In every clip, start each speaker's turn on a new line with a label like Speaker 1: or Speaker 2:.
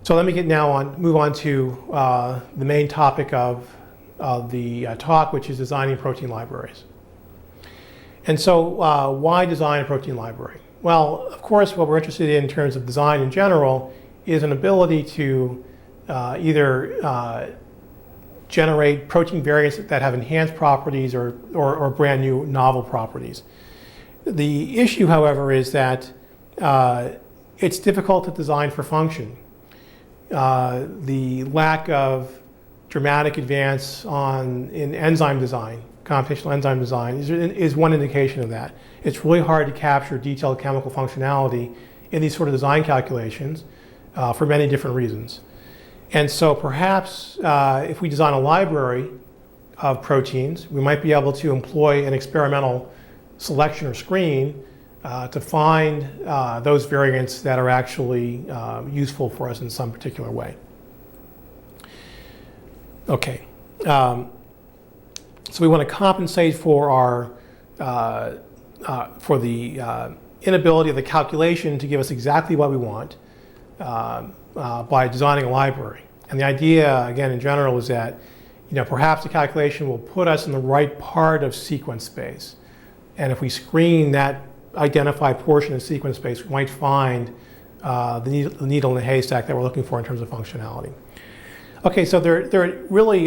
Speaker 1: So let me move on to the main topic of the talk, which is designing protein libraries. And so why design a protein library? Well, of course, what we're interested in terms of design in general is an ability to either generate protein variants that have enhanced properties or brand new novel properties. The issue, however, is that it's difficult to design for function. The lack of dramatic advance in enzyme design, computational enzyme design, is one indication of that. It's really hard to capture detailed chemical functionality in these sort of design calculations for many different reasons. And so perhaps if we design a library of proteins, we might be able to employ an experimental selection or screen to find those variants that are actually useful for us in some particular way. Okay, so we want to compensate for the inability of the calculation to give us exactly what we want by designing a library. And the idea, again, in general, is that perhaps the calculation will put us in the right part of sequence space. And if we screen that identified portion of sequence space, we might find the needle in the haystack that we're looking for in terms of functionality. Okay, so there are really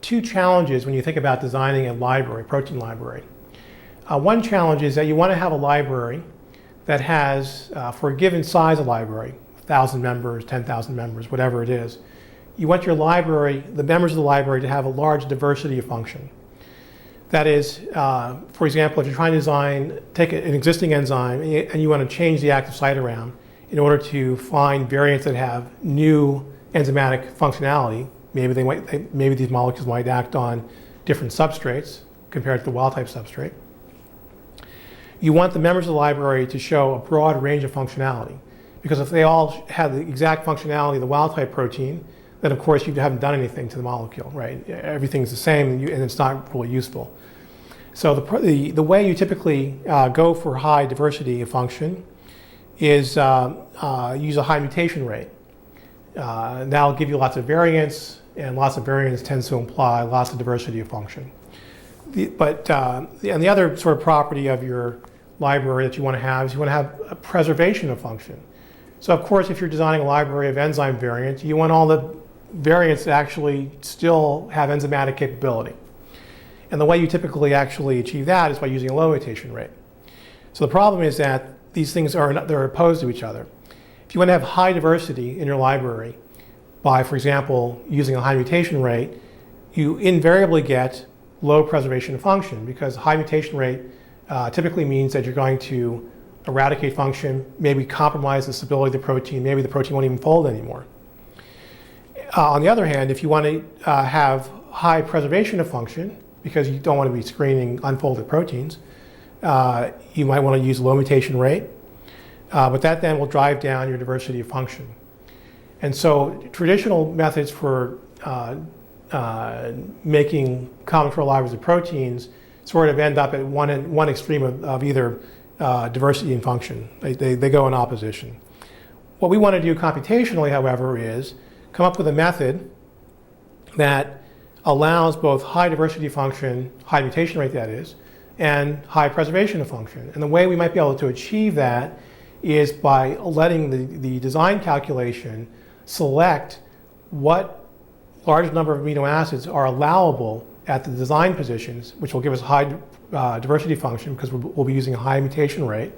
Speaker 1: two challenges when you think about designing a library, protein library. One challenge is that you want to have a library that has, for a given size of library, 1,000 members, 10,000 members, whatever it is, you want your library, the members of the library, to have a large diversity of function. That is, for example, if you're trying to take an existing enzyme and you want to change the active site around in order to find variants that have new enzymatic functionality, maybe these molecules might act on different substrates compared to the wild-type substrate. You want the members of the library to show a broad range of functionality, because if they all have the exact functionality of the wild-type protein, then of course you haven't done anything to the molecule, right? Everything's the same and it's not really useful. So the way you typically go for high diversity of function is use a high mutation rate. That'll give you lots of variance, and lots of variance tends to imply lots of diversity of function. And the other sort of property of your library that you want to have is you want to have a preservation of function. So of course, if you're designing a library of enzyme variants, you want all the variants to actually still have enzymatic capability. And the way you typically actually achieve that is by using a low mutation rate. So the problem is that these things they're opposed to each other. If you want to have high diversity in your library by, for example, using a high mutation rate, you invariably get low preservation of function, because high mutation rate typically means that you're going to eradicate function, maybe compromise the stability of the protein, maybe the protein won't even fold anymore. On the other hand, if you want to have high preservation of function, because you don't want to be screening unfolded proteins, you might want to use low mutation rate, but that then will drive down your diversity of function. And so traditional methods for making combinatorial libraries of proteins sort of end up at one extreme of either diversity and function. They go in opposition. What we want to do computationally, however, is come up with a method that allows both high diversity function, high mutation rate that is, and high preservation of function. And the way we might be able to achieve that is by letting the design calculation select what large number of amino acids are allowable at the design positions, which will give us high diversity function because we'll be using a high mutation rate.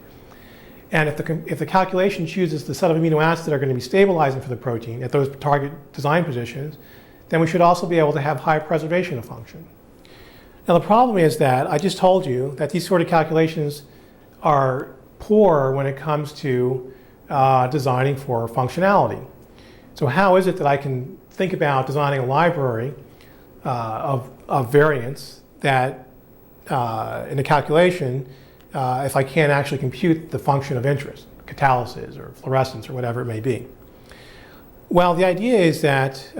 Speaker 1: And if the calculation chooses the set of amino acids that are going to be stabilizing for the protein at those target design positions, then we should also be able to have high preservation of function. Now the problem is that I just told you that these sort of calculations are poor when it comes to designing for functionality. So how is it that I can think about designing a library of variants that in a calculation if I can't actually compute the function of interest, catalysis or fluorescence or whatever it may be? Well, the idea is that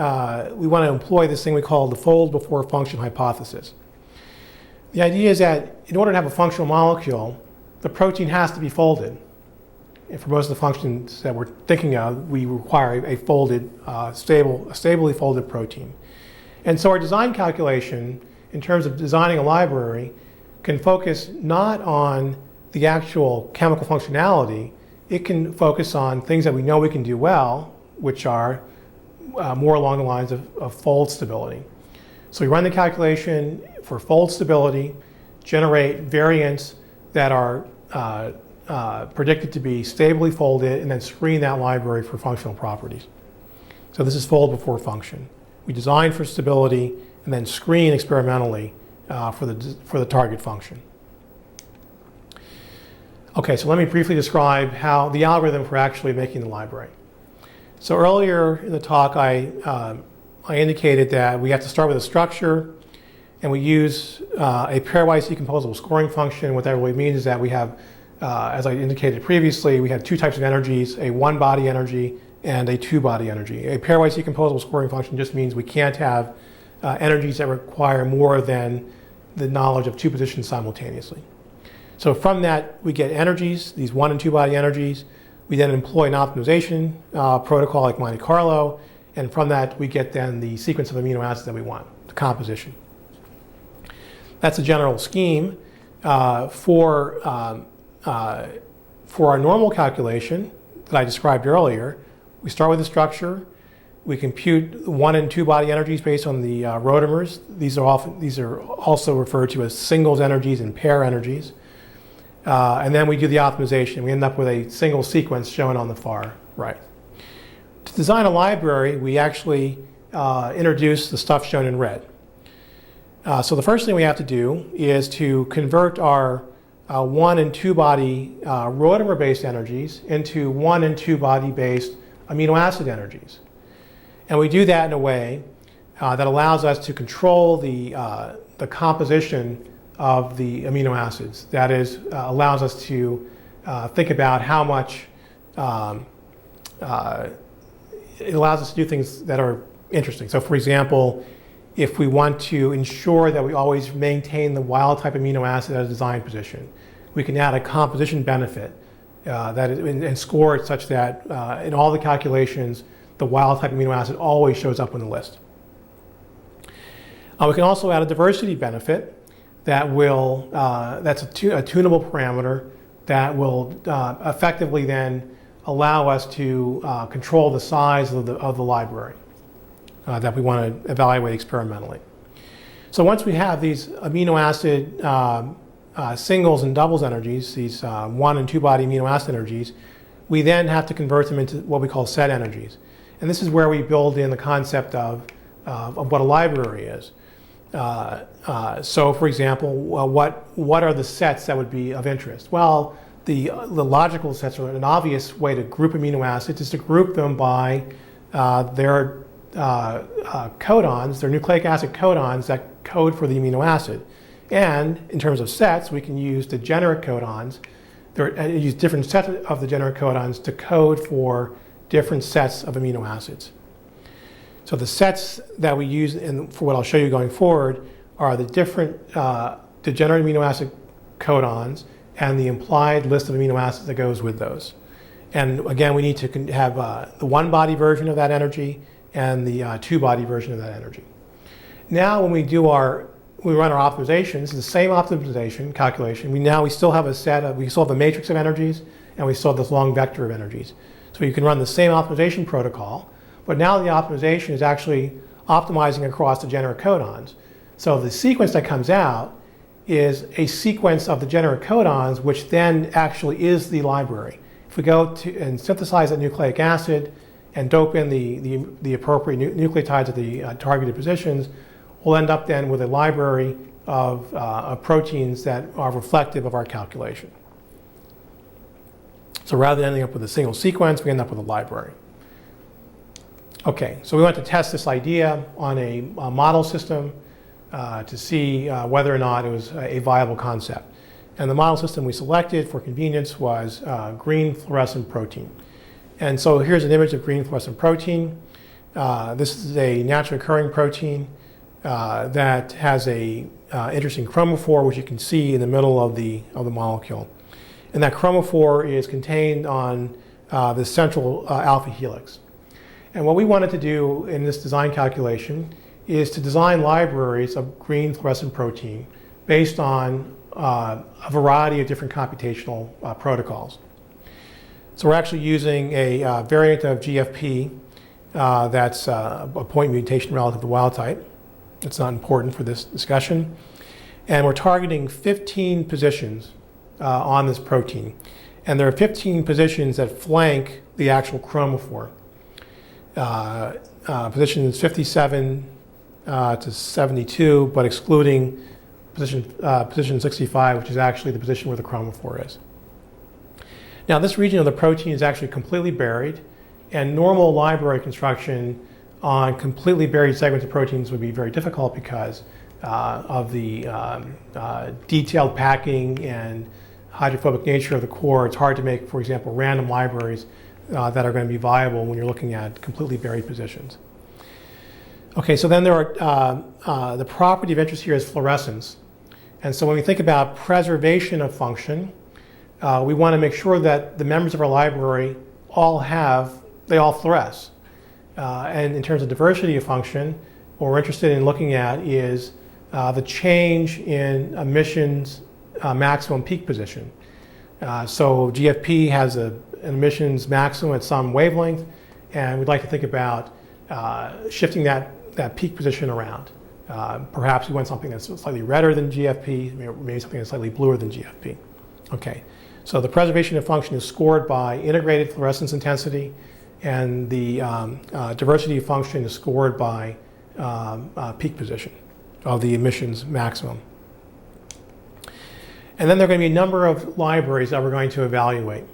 Speaker 1: we want to employ this thing we call the fold before function hypothesis. The idea is that in order to have a functional molecule, the protein has to be folded. And for most of the functions that we're thinking of, we require a folded, stably folded protein. And so our design calculation, in terms of designing a library, can focus not on the actual chemical functionality. It can focus on things that we know we can do well, which are more along the lines of fold stability. So we run the calculation for fold stability, generate variants that are predicted to be stably folded, and then screen that library for functional properties. So this is fold before function. We design for stability and then screen experimentally for the target function. Okay, so let me briefly describe how the algorithm for actually making the library. So earlier in the talk, I indicated that we have to start with a structure, and we use a pairwise decomposable scoring function. What that really means is that we have, as I indicated previously, we have two types of energies, a one-body energy and a two-body energy. A pairwise decomposable scoring function just means we can't have energies that require more than the knowledge of two positions simultaneously. So from that, we get energies, these one and two-body energies. We then employ an optimization protocol like Monte Carlo, and from that, we get then the sequence of amino acids that we want, the composition. That's a general scheme. For our normal calculation that I described earlier, we start with the structure. We compute one and two body energies based on the rotamers. These are also referred to as singles energies and pair energies. And then we do the optimization. We end up with a single sequence shown on the far right. To design a library, we actually introduce the stuff shown in red. So the first thing we have to do is to convert our one and two body rotamer-based energies into one and two body-based amino acid energies. And we do that in a way that allows us to control the composition of the amino acids. That is, allows us to think about how much, it allows us to do things that are interesting. So for example, if we want to ensure that we always maintain the wild type amino acid at a design position, we can add a composition benefit and score it such that in all the calculations, the wild type amino acid always shows up on the list. We can also add a diversity benefit that will, that's a tunable parameter that will effectively then allow us to control the size of the library that we want to evaluate experimentally. So once we have these amino acid singles and doubles energies, these one and two body amino acid energies, we then have to convert them into what we call set energies. And this is where we build in the concept of what a library is. So for example, what are the sets that would be of interest? Well, the logical sets are an obvious way to group amino acids is to group them by their codons, their nucleic acid codons that code for the amino acid. And in terms of sets, we can use degenerate codons, use different sets of the degenerate codons to code for different sets of amino acids. So the sets that we use for what I'll show you going forward are the different degenerate amino acid codons and the implied list of amino acids that goes with those. And again, we need to have the one-body version of that energy and the two-body version of that energy. Now when we run our optimization, this is the same optimization calculation. We still have we still have a matrix of energies, and we still have this long vector of energies. So you can run the same optimization protocol, but now the optimization is actually optimizing across degenerate codons. So the sequence that comes out is a sequence of degenerate codons, which then actually is the library. If we go and synthesize that nucleic acid and dope in the appropriate nucleotides at the targeted positions, we'll end up then with a library of proteins that are reflective of our calculation. So rather than ending up with a single sequence, we end up with a library. Okay, so we want to test this idea on a model system to see whether or not it was a viable concept. And the model system we selected for convenience was green fluorescent protein. And so here's an image of green fluorescent protein. This is a naturally occurring protein that has a interesting chromophore, which you can see in the middle of the molecule. And that chromophore is contained on the central alpha helix. And what we wanted to do in this design calculation is to design libraries of green fluorescent protein based on a variety of different computational protocols. So we're actually using a variant of GFP that's a point mutation relative to wild type. It's not important for this discussion. And we're targeting 15 positions on this protein. And there are 15 positions that flank the actual chromophore. Positions 57 to 72, but excluding position 65, which is actually the position where the chromophore is. Now, this region of the protein is actually completely buried, and normal library construction on completely buried segments of proteins would be very difficult because of the detailed packing and hydrophobic nature of the core. It's hard to make, for example, random libraries that are going to be viable when you're looking at completely buried positions. Okay, so then there are, the property of interest here is fluorescence. And so when we think about preservation of function, we want to make sure that the members of our library they all fluoresce. And in terms of diversity of function, what we're interested in looking at is the change in emissions maximum peak position. So GFP has an emissions maximum at some wavelength, and we'd like to think about shifting that peak position around. Perhaps we want something that's slightly redder than GFP, maybe something that's slightly bluer than GFP. Okay, so the preservation of function is scored by integrated fluorescence intensity, and the diversity of function is scored by peak position of the emissions maximum. And then there are going to be a number of libraries that we're going to evaluate,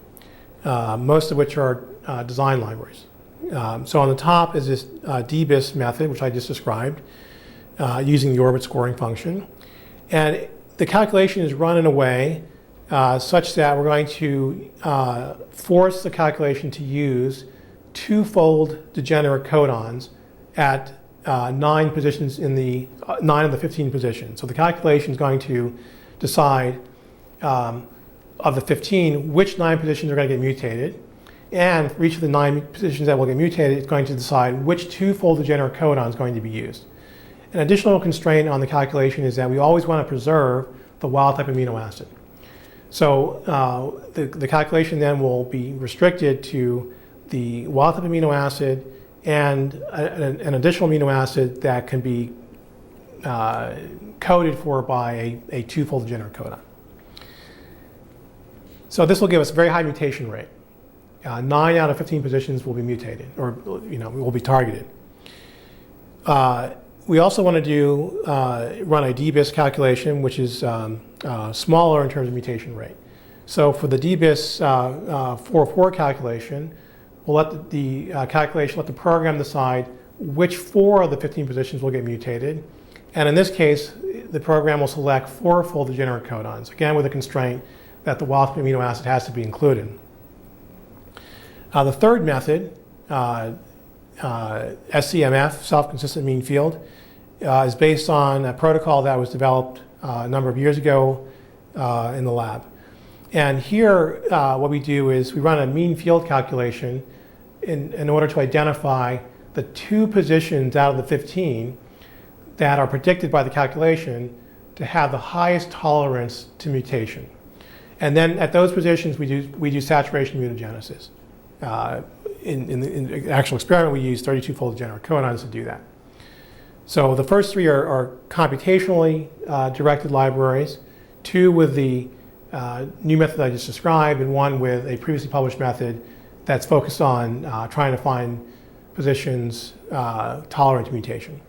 Speaker 1: most of which are design libraries. So on the top is this DBIS method, which I just described, using the orbit scoring function. And the calculation is run in a way such that we're going to force the calculation to use two-fold degenerate codons at 9 positions in the 9 of the 15 positions. So the calculation is going to decide of the 15 which 9 positions are going to get mutated, and for each of the 9 positions that will get mutated, it's going to decide which two-fold degenerate codon is going to be used. An additional constraint on the calculation is that we always want to preserve the wild-type amino acid. So the calculation then will be restricted to the wild-type amino acid and an additional amino acid that can be coded for by a two-fold degenerate codon. So this will give us a very high mutation rate. 9 out of 15 positions will be mutated, or will be targeted. We also want to run a DBIS calculation, which is smaller in terms of mutation rate. So for the DBIS 404 calculation, we'll let the program decide which 4 of the 15 positions will get mutated. And in this case, the program will select 4-fold degenerate codons, again with a constraint that the wild-type amino acid has to be included. The third method, SCMF, self-consistent mean field, is based on a protocol that was developed a number of years ago in the lab. And here, what we do is we run a mean field calculation in order to identify the 2 positions out of the 15 that are predicted by the calculation to have the highest tolerance to mutation. And then at those positions, we do saturation mutagenesis. In the actual experiment, we use 32-fold degenerate codons to do that. So the first 3 are computationally directed libraries, 2 with the new method I just described, and 1 with a previously published method that's focused on trying to find positions tolerant to mutation.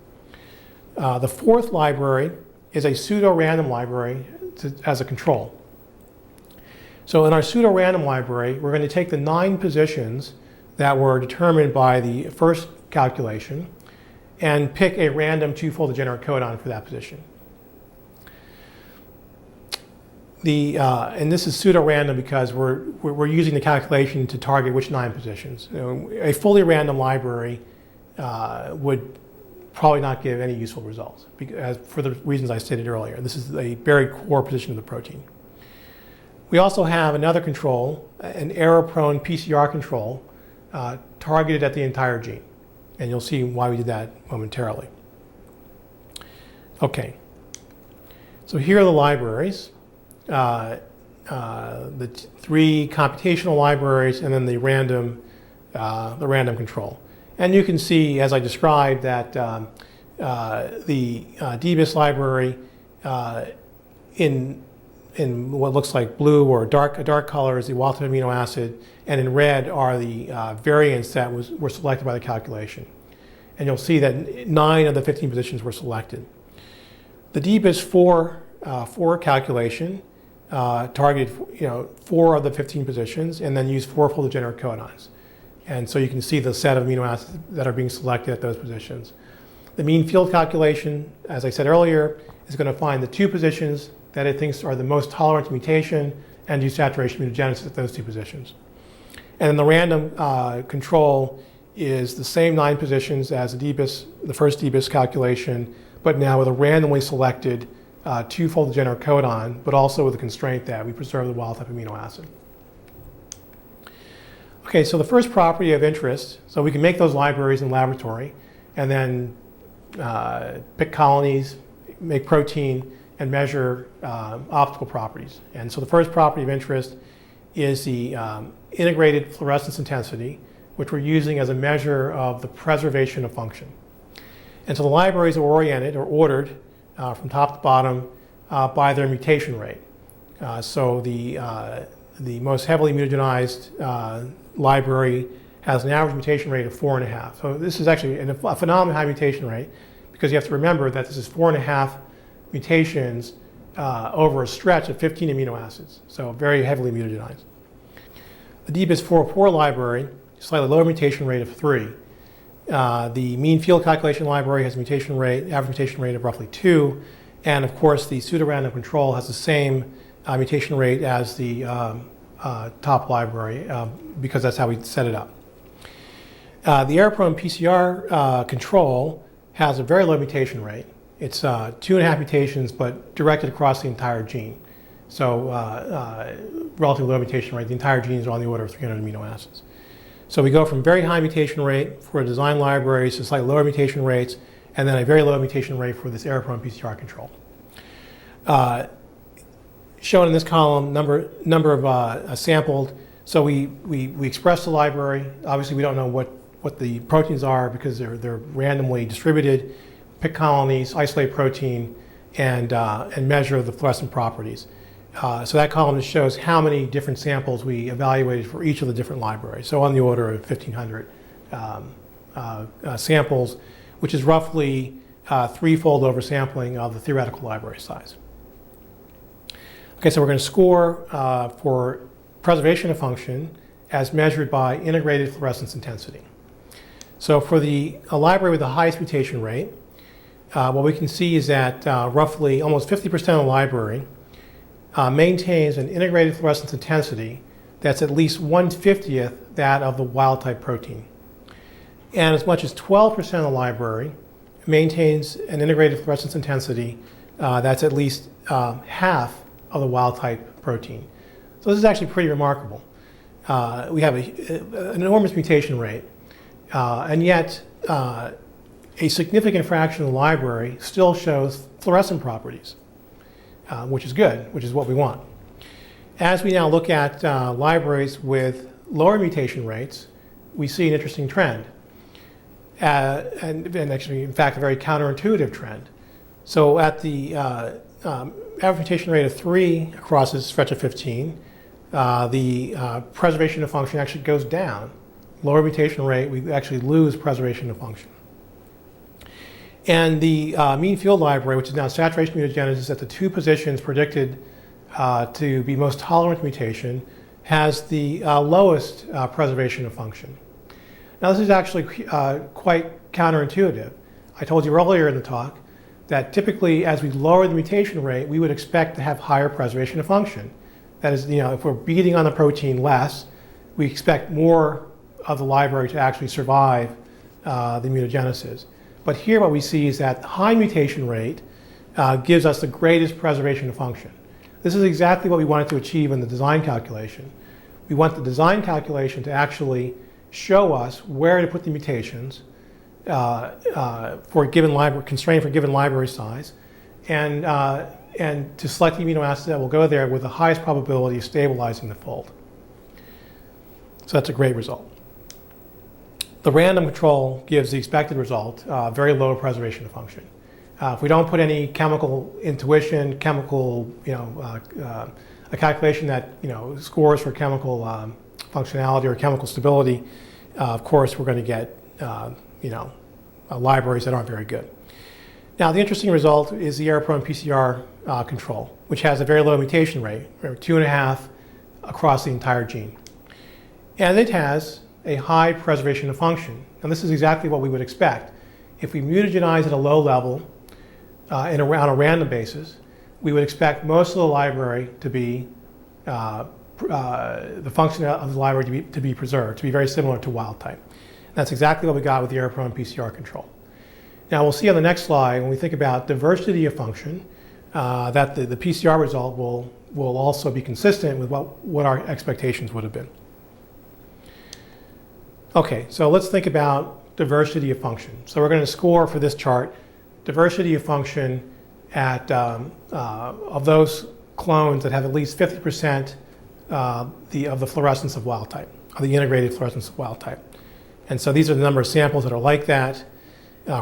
Speaker 1: The 4th library is a pseudo-random library as a control. So in our pseudo-random library, we're going to take the 9 positions that were determined by the first calculation and pick a random 2-fold degenerate codon for that position. And this is pseudo-random because we're using the calculation to target which 9 positions. A fully random library would probably not give any useful results for the reasons I stated earlier. This is a buried core position of the protein. We also have another control, an error-prone PCR control, targeted at the entire gene. And you'll see why we did that momentarily. Okay, so here are the libraries. The three computational libraries and then the random control. And you can see, as I described, that the DBIS library in what looks like blue or a dark color is the wild-type amino acid, and in red are the variants that were selected by the calculation. And you'll see that 9 of the 15 positions were selected. The DBIS 4 calculation targeted 4 of the 15 positions and then used 4 full degenerate codons. And so you can see the set of amino acids that are being selected at those positions. The mean field calculation, as I said earlier, is going to find the 2 positions that it thinks are the most tolerant to mutation and use saturation mutagenesis at those 2 positions. And then the random control is the same 9 positions as the first DBIS calculation, but now with a randomly selected 2-fold degenerate codon, but also with the constraint that we preserve the wild-type amino acid. Okay, so the first property of interest, so we can make those libraries in laboratory and then pick colonies, make protein, and measure optical properties. And so the first property of interest is the integrated fluorescence intensity, which we're using as a measure of the preservation of function. And so the libraries are oriented or ordered from top to bottom by their mutation rate. So the most heavily mutagenized library has an average mutation rate of 4.5. So this is actually a phenomenally high mutation rate, because you have to remember that this is 4.5 mutations over a stretch of 15 amino acids. So very heavily mutagenized. The DBIS 4 library, slightly lower mutation rate of 3. The mean field calculation library has a mutation rate, average mutation rate of roughly 2. And of course, the pseudorandom control has the same mutation rate as the top library, because that's how we set it up. The error-prone PCR control has a very low mutation rate. It's 2.5 mutations, but directed across the entire gene. So relatively low mutation rate. The entire genes are on the order of 300 amino acids. So we go from very high mutation rate for design libraries to slightly lower mutation rates, and then a very low mutation rate for this error-prone PCR control. Shown in this column, number of sampled. So we express the library. Obviously, we don't know what the proteins are because they're randomly distributed. Pick colonies, isolate protein, and measure the fluorescent properties. So that column just shows how many different samples we evaluated for each of the different libraries. So on the order of 1,500 samples, which is roughly 3-fold oversampling of the theoretical library size. Okay, so we're going to score for preservation of function as measured by integrated fluorescence intensity. So for the library with the highest mutation rate, what we can see is that roughly almost 50% of the library maintains an integrated fluorescence intensity that's at least 1/50th that of the wild-type protein. And as much as 12% of the library maintains an integrated fluorescence intensity that's at least half of the wild-type protein. So this is actually pretty remarkable. We have an enormous mutation rate, and yet a significant fraction of the library still shows fluorescent properties, which is good, which is what we want. As we now look at libraries with lower mutation rates, we see an interesting trend, and actually, in fact, a very counterintuitive trend. So at the average mutation rate of 3 across this stretch of 15, the preservation of function actually goes down. Lower mutation rate, we actually lose preservation of function. And the mean field library, which is now saturation mutagenesis at the 2 positions predicted to be most tolerant to mutation, has the lowest preservation of function. Now this is actually quite counterintuitive. I told you earlier in the talk that typically as we lower the mutation rate, we would expect to have higher preservation of function. That is, if we're beating on the protein less, we expect more of the library to actually survive the mutagenesis. But here what we see is that high mutation rate gives us the greatest preservation of function. This is exactly what we wanted to achieve in the design calculation. We want the design calculation to actually show us where to put the mutations for a given library, constrained for a given library size, and to select the amino acid that will go there with the highest probability of stabilizing the fold. So that's a great result. The random control gives the expected result, very low preservation of function. If we don't put any chemical intuition, chemical, a calculation that scores for chemical functionality or chemical stability, of course we're going to get libraries that aren't very good. Now the interesting result is the error-prone PCR control, which has a very low mutation rate, 2.5 across the entire gene. And it has a high preservation of function. And this is exactly what we would expect. If we mutagenize at a low level on a random basis, we would expect most of the library to be, the function of the library to be preserved, to be very similar to wild type. And that's exactly what we got with the error-prone PCR control. Now we'll see on the next slide, when we think about diversity of function, that the PCR result will also be consistent with what our expectations would have been. Okay, so let's think about diversity of function. So we're going to score for this chart diversity of function at of those clones that have at least 50% of the fluorescence of wild type, of the integrated fluorescence of wild type. And so these are the number of samples that are like that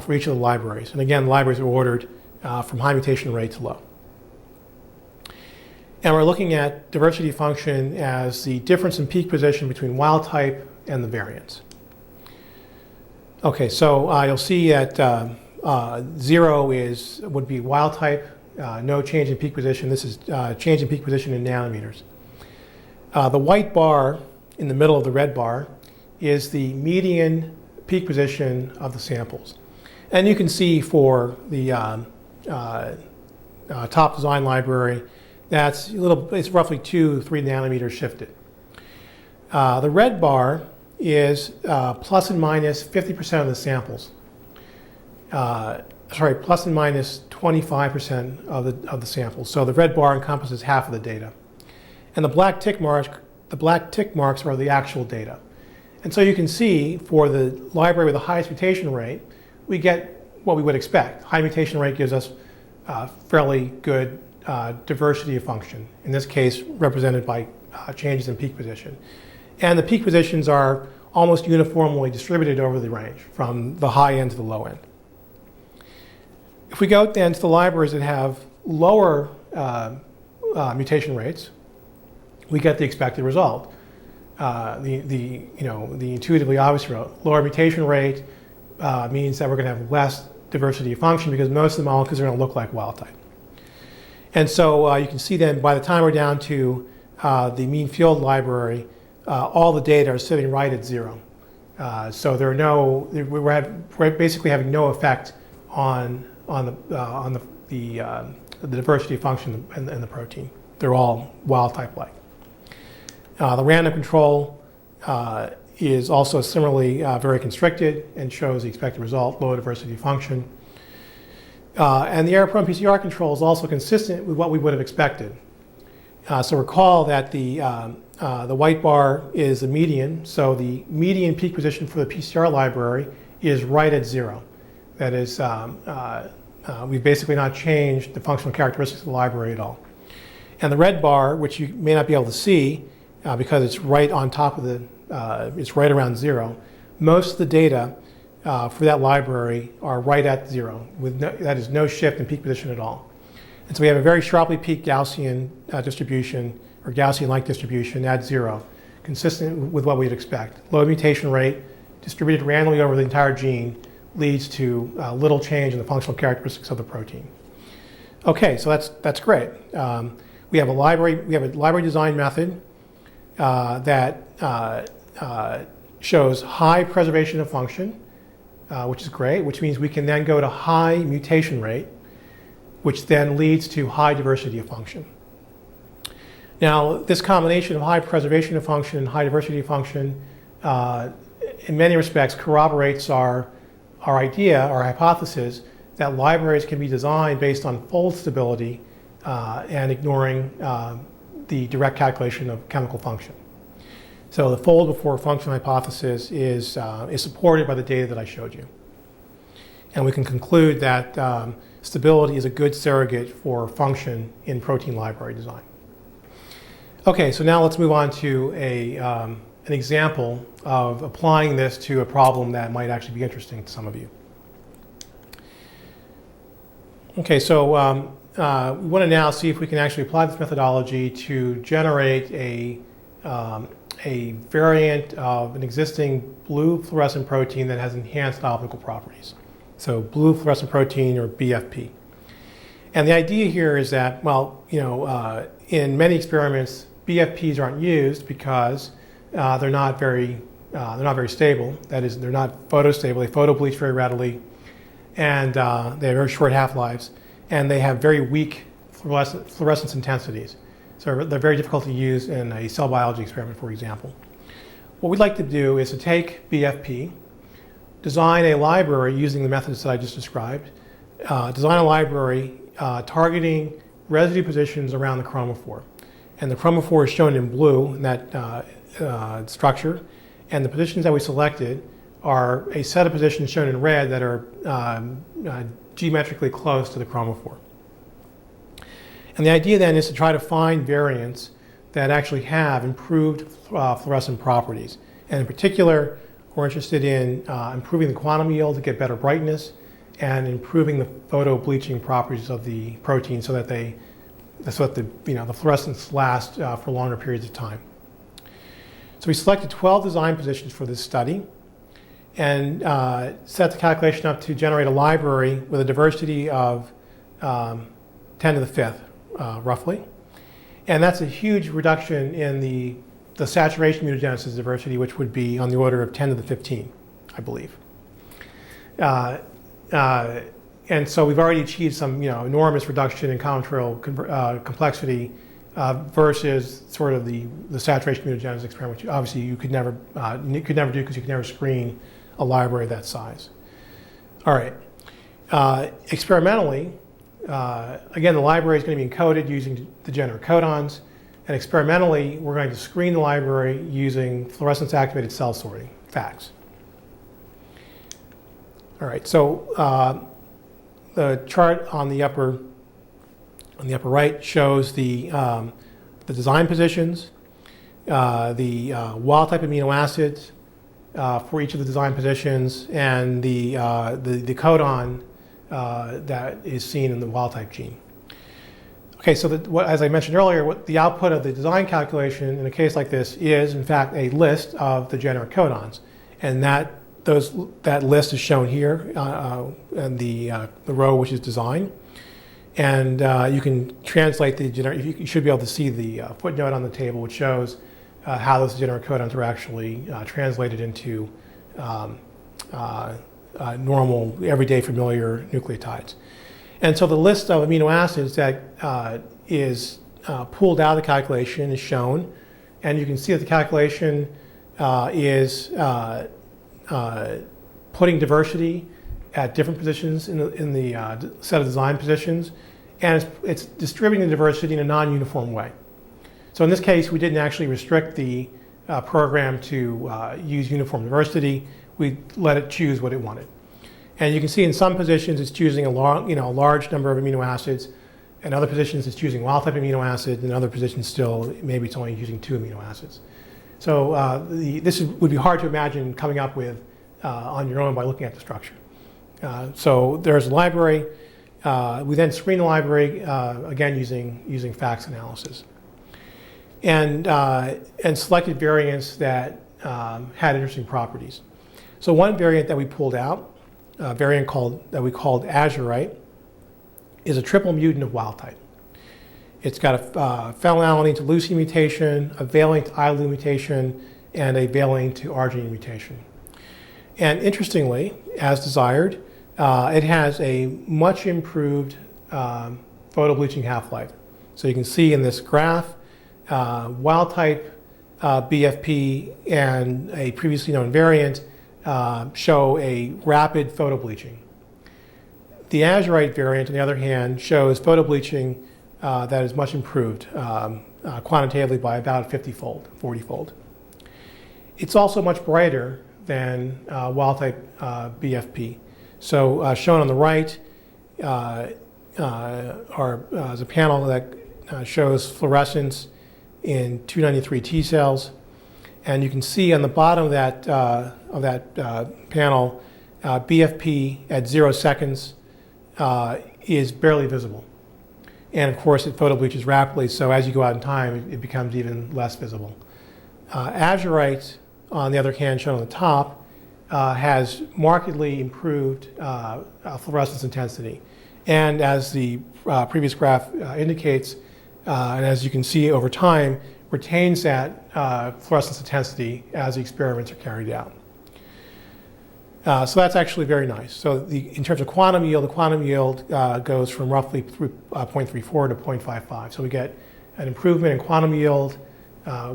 Speaker 1: for each of the libraries. And again, the libraries are ordered from high mutation rate to low. And we're looking at diversity of function as the difference in peak position between wild type and the variants. Okay, so you'll see that 0 would be wild type, no change in peak position. This is change in peak position in nanometers. The white bar in the middle of the red bar is the median peak position of the samples. And you can see for the top design library, it's roughly 2-3 nanometers shifted. The red bar is plus and minus 50% of the samples. Plus and minus 25% of the samples. So the red bar encompasses half of the data. And the black tick marks are the actual data. And so you can see for the library with the highest mutation rate, we get what we would expect. High mutation rate gives us fairly good diversity of function, in this case represented by changes in peak position. And the peak positions are almost uniformly distributed over the range, from the high end to the low end. If we go then to the libraries that have lower mutation rates, we get the expected result. The intuitively obvious result. Lower mutation rate means that we're going to have less diversity of function because most of the molecules are going to look like wild type. And so you can see then by the time we're down to the mean field library, all the data are sitting right at 0. So we're basically having no effect on the diversity of function in the protein. They're all wild type like. The random control is also similarly very constricted and shows the expected result, low diversity of function. And the error-prone PCR control is also consistent with what we would have expected. So recall that the white bar is the median, so the median peak position for the PCR library is right at 0. That is, we've basically not changed the functional characteristics of the library at all. And the red bar, which you may not be able to see because it's right on top of it's right around 0, most of the data for that library are right at 0, that is no shift in peak position at all. And so we have a very sharply peaked Gaussian distribution, or Gaussian-like distribution at 0, consistent with what we'd expect. Low mutation rate, distributed randomly over the entire gene, leads to little change in the functional characteristics of the protein. Okay, so that's great. We have a library design method that shows high preservation of function, which is great, which means we can then go to high mutation rate, which then leads to high diversity of function. Now, this combination of high preservation of function and high diversity of function, in many respects, corroborates our idea, our hypothesis, that libraries can be designed based on fold stability and ignoring the direct calculation of chemical function. So the fold before function hypothesis is supported by the data that I showed you. And we can conclude that stability is a good surrogate for function in protein library design. Okay, so now let's move on to an example of applying this to a problem that might actually be interesting to some of you. Okay, so we want to now see if we can actually apply this methodology to generate a variant of an existing blue fluorescent protein that has enhanced optical properties. So blue fluorescent protein, or BFP. And the idea here is that, well, in many experiments, BFPs aren't used because they're not very stable. That is, they're not photostable. They photobleach very readily, and they have very short half-lives, and they have very weak fluorescence intensities. So they're very difficult to use in a cell biology experiment, for example. What we'd like to do is to take BFP, design a library using the methods that I just described, design a library targeting residue positions around the chromophore. And the chromophore is shown in blue in that structure. And the positions that we selected are a set of positions shown in red that are geometrically close to the chromophore. And the idea then is to try to find variants that actually have improved fluorescent properties. And in particular, we're interested in improving the quantum yield to get better brightness and improving the photo-bleaching properties of the protein so that the fluorescence lasts for longer periods of time. So we selected 12 design positions for this study and set the calculation up to generate a library with a diversity of 10 to the fifth, roughly. And that's a huge reduction in the saturation mutagenesis diversity, which would be on the order of 10 to the 15, I believe. And so we've already achieved some enormous reduction in combinatorial complexity versus sort of the saturation mutagenesis experiment, which obviously you could never do because you could never screen a library that size. All right. Experimentally, again, the library is going to be encoded using degenerate codons. And experimentally, we're going to screen the library using fluorescence-activated cell sorting, FACS. All right, so the chart on the upper right shows the design positions, the wild-type amino acids for each of the design positions, and the codon that is seen in the wild-type gene. Okay, so as I mentioned earlier, the output of the design calculation in a case like this is, in fact, a list of the degenerate codons, and that list is shown here in the row which is design, and you can translate the degenerate. You should be able to see the footnote on the table, which shows how those degenerate codons are actually translated into normal, everyday, familiar nucleotides. And so the list of amino acids that is pulled out of the calculation is shown, and you can see that the calculation is putting diversity at different positions in the set of design positions, and it's distributing the diversity in a non-uniform way. So in this case, we didn't actually restrict the program to use uniform diversity. We let it choose what it wanted. And you can see in some positions it's choosing a large number of amino acids. In other positions it's choosing wild-type amino acids. In other positions still, maybe it's only using 2 amino acids. So this would be hard to imagine coming up with on your own by looking at the structure. So there's a library. We then screen the library, again using FACS analysis. And selected variants that had interesting properties. So one variant that we pulled out, a variant that we called azurite, is a triple mutant of wild type. It's got a phenylalanine to leucine mutation, a valine to ilu mutation, and a valine to arginine mutation. And interestingly, as desired, it has a much improved photobleaching half-life. So you can see in this graph, wild type BFP and a previously known variant show a rapid photobleaching. The azurite variant, on the other hand, shows photobleaching that is much improved quantitatively by about 50-fold, 40-fold. It's also much brighter than wild-type BFP. So shown on the right is a panel that shows fluorescence in 293 T cells. And you can see on the bottom of that panel, BFP at 0 seconds is barely visible. And of course, it photobleaches rapidly, so as you go out in time, it becomes even less visible. Azurite, on the other hand, shown on the top, has markedly improved fluorescence intensity. And as the previous graph indicates, and as you can see over time, retains that fluorescence intensity as the experiments are carried out. So that's actually very nice. So in terms of quantum yield, the quantum yield goes from roughly 0.34 to 0.55. So we get an improvement in quantum yield,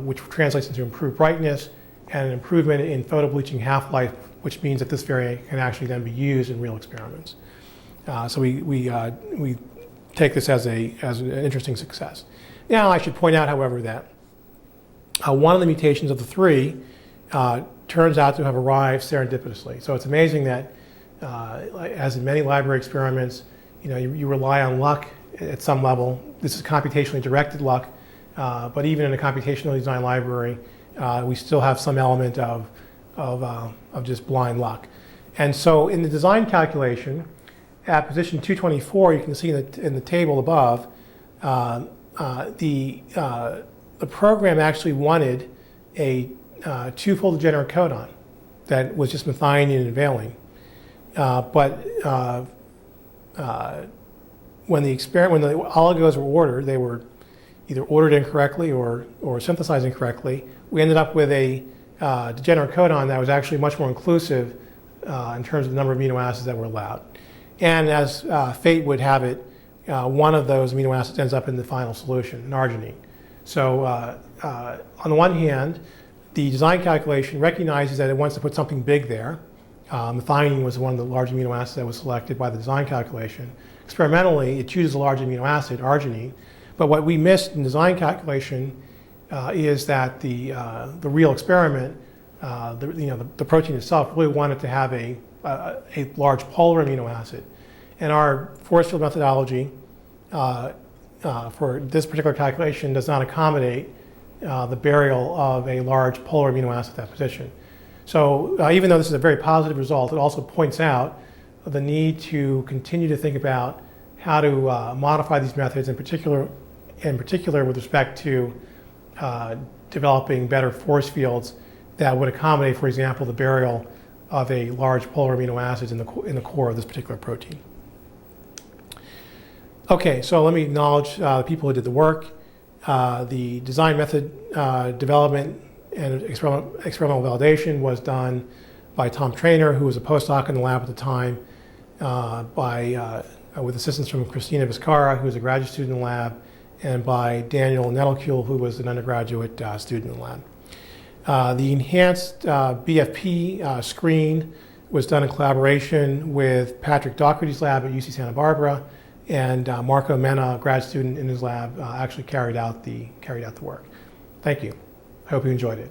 Speaker 1: which translates into improved brightness, and an improvement in photobleaching half-life, which means that this variant can actually then be used in real experiments. So we take this as an interesting success. Now I should point out, however, that one of the mutations of the three turns out to have arrived serendipitously. So it's amazing that, as in many library experiments, you rely on luck at some level. This is computationally directed luck, but even in a computationally designed library, we still have some element of just blind luck. And so in the design calculation, at position 224, you can see in the table above, the program actually wanted a two-fold degenerate codon that was just methionine and valine. But when the oligos were ordered, they were either ordered incorrectly or synthesized incorrectly. We ended up with a degenerate codon that was actually much more inclusive in terms of the number of amino acids that were allowed. And as fate would have it, one of those amino acids ends up in the final solution, an arginine. So on the one hand, the design calculation recognizes that it wants to put something big there. Methionine was one of the large amino acids that was selected by the design calculation. Experimentally, it chooses a large amino acid, arginine. But what we missed in design calculation is that the real experiment, the protein itself, really wanted to have a large polar amino acid. And our force field methodology for this particular calculation does not accommodate the burial of a large polar amino acid at that position. So even though this is a very positive result, it also points out the need to continue to think about how to modify these methods, in particular with respect to developing better force fields that would accommodate, for example, the burial of a large polar amino acids in the core of this particular protein. Okay, so let me acknowledge the people who did the work. The design method development and experimental validation was done by Tom Trainer, who was a postdoc in the lab at the time, with assistance from Christina Vizcarra, who was a graduate student in the lab, and by Daniel Nettlecule, who was an undergraduate student in the lab. The enhanced BFP screen was done in collaboration with Patrick Doherty's lab at UC Santa Barbara, and Marco Mena, a grad student in his lab, actually carried out the work. Thank you. I hope you enjoyed it.